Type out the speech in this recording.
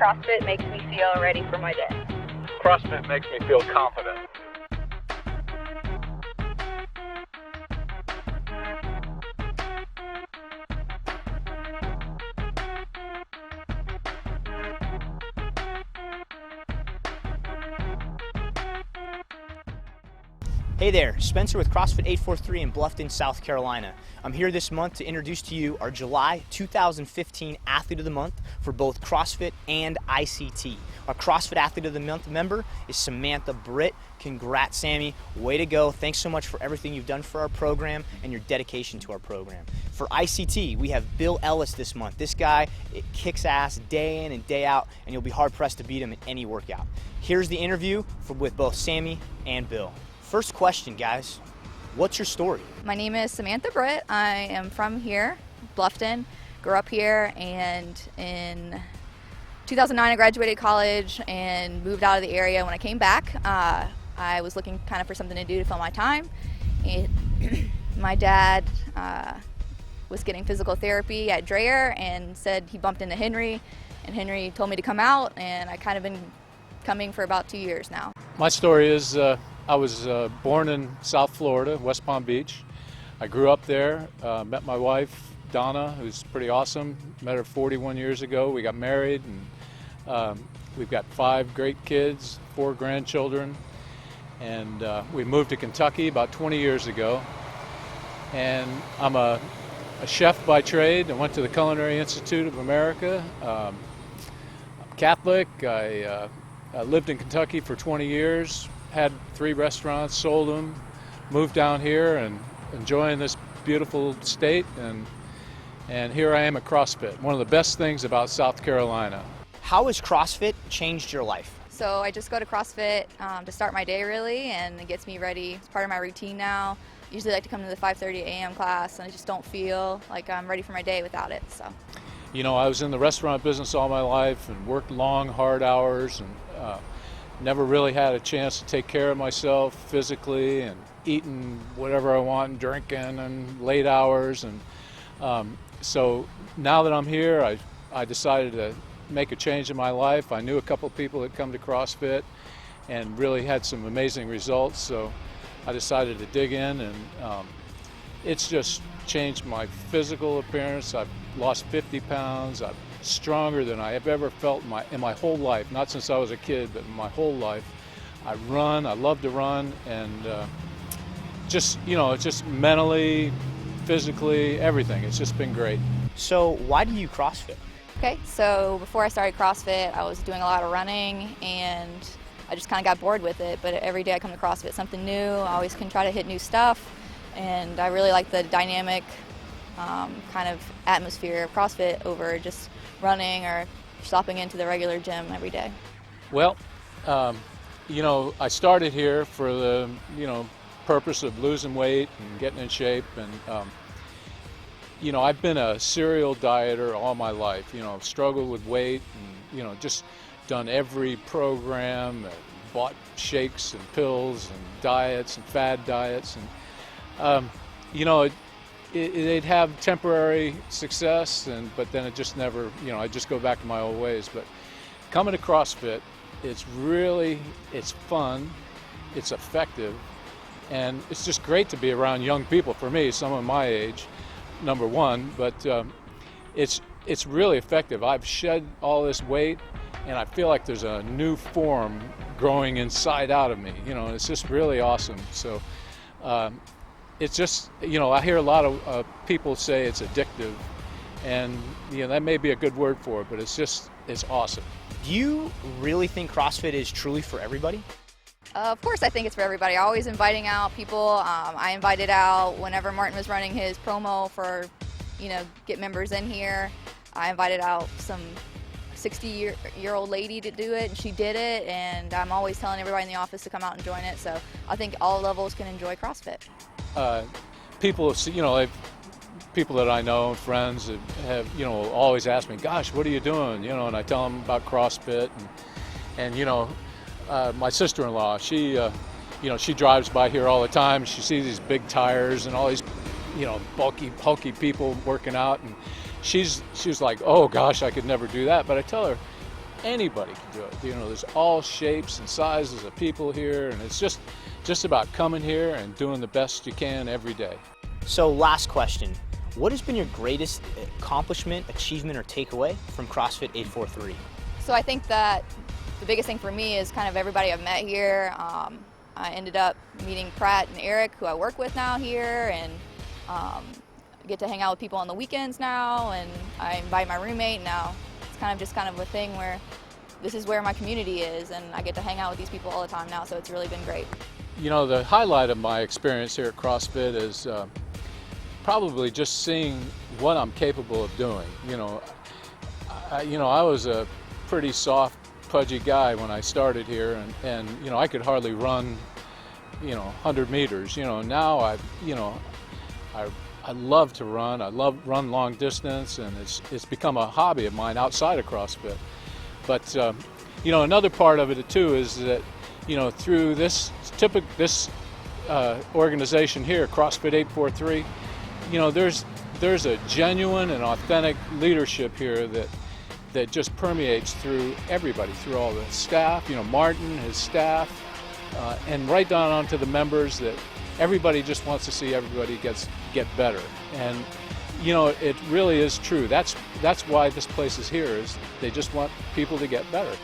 CrossFit makes me feel ready for my day. CrossFit makes me feel confident. Hey there, Spencer with CrossFit 843 in Bluffton, South Carolina. I'm here this month to introduce to you our July 2015 Athlete of the Month for both CrossFit and ICT. Our CrossFit Athlete of the Month member is Samantha Britt. Congrats, Sammy. Way to go. Thanks so much for everything you've done for our program and your dedication to our program. For ICT, we have Bill Ellis this month. This guy, it kicks ass day in and day out, and you'll be hard-pressed to beat him in any workout. Here's the interview with both Sammy and Bill. First question, guys. What's your story? My name is Samantha Britt. I am from here, Bluffton. Grew up here, and in 2009 I graduated college and moved out of the area. When I came back, I was looking kind of for something to do to fill my time. My dad was getting physical therapy at Dreyer and said he bumped into Henry, and Henry told me to come out, and I kind of been coming for about 2 years now. My story is I was born in South Florida, West Palm Beach. I grew up there, met my wife, Donna, who's pretty awesome. Met her 41 years ago. We got married, and we've got 5 great kids, 4 grandchildren. And we moved to Kentucky about 20 years ago. And I'm a chef by trade. I went to the Culinary Institute of America. I'm Catholic. I lived in Kentucky for 20 years. Had 3 restaurants, sold them, moved down here and enjoying this beautiful state, and here I am at CrossFit. One of the best things about South Carolina. How has CrossFit changed your life? So I just go to CrossFit to start my day really, and it gets me ready. It's part of my routine now. Usually like to come to the 5:30 a.m. class, and I just don't feel like I'm ready for my day without it. So, you know, I was in the restaurant business all my life and worked long, hard hours, and never really had a chance to take care of myself physically, and eating whatever I want and drinking and late hours. And so now that I'm here, I decided to make a change in my life. I knew a couple people that come to CrossFit and really had some amazing results. So I decided to dig in, and it's just changed my physical appearance. I've lost 50 pounds. I'm stronger than I have ever felt in my whole life, not since I was a kid, but in my whole life. I run, I love to run, and just mentally, physically, everything. It's just been great. So why do you CrossFit? okay, so before I started CrossFit, I was doing a lot of running, and I just kind of got bored with it. But every day I come to CrossFit, something new. I always can try to hit new stuff, and I really like the dynamic kind of atmosphere of CrossFit over just running or stopping into the regular gym every day. Well, I started here for the, purpose of losing weight and getting in shape. And, I've been a serial dieter all my life, struggled with weight and, just done every program, bought shakes and pills and diets and fad diets. And, it'd have temporary success, but then it just never, I just go back to my old ways. But coming to CrossFit, it's fun, it's effective, and it's just great to be around young people. For me, someone my age, number one, but it's really effective. I've shed all this weight, and I feel like there's a new form growing inside out of me. It's just really awesome. So. It's just, I hear a lot of people say it's addictive, and that may be a good word for it, but it's awesome. Do you really think CrossFit is truly for everybody? Of course I think it's for everybody. Always inviting out people. I invited out whenever Martin was running his promo for, get members in here. I invited out some 60-year-old lady to do it, and she did it, and I'm always telling everybody in the office to come out and join it. So I think all levels can enjoy CrossFit. People, people that I know, friends have, always ask me, "Gosh, what are you doing?" And I tell them about CrossFit, and my sister-in-law, she drives by here all the time. She sees these big tires and all these, bulky people working out, and she's like, "Oh gosh, I could never do that." But I tell her, anybody can do it. You know, there's all shapes and sizes of people here, and it's just about coming here and doing the best you can every day. So last question, what has been your greatest accomplishment, achievement, or takeaway from CrossFit 843? So I think that the biggest thing for me is kind of everybody I've met here. I ended up meeting Pratt and Eric, who I work with now here, and get to hang out with people on the weekends now, and I invite my roommate now. It's kind of a thing where this is where my community is, and I get to hang out with these people all the time now, so it's really been great. You know, the highlight of my experience here at CrossFit is probably just seeing what I'm capable of doing. You know, I was a pretty soft, pudgy guy when I started here, and you know, I could hardly run, 100 meters. You know, now I love to run. I run long distance, and it's become a hobby of mine outside of CrossFit. But another part of it too is that through this organization here, CrossFit 843, there's a genuine and authentic leadership here that just permeates through everybody, through all the staff. Martin, his staff, and right down onto the members. That everybody just wants to see everybody get better, and it really is true. That's why this place is here. Is they just want people to get better.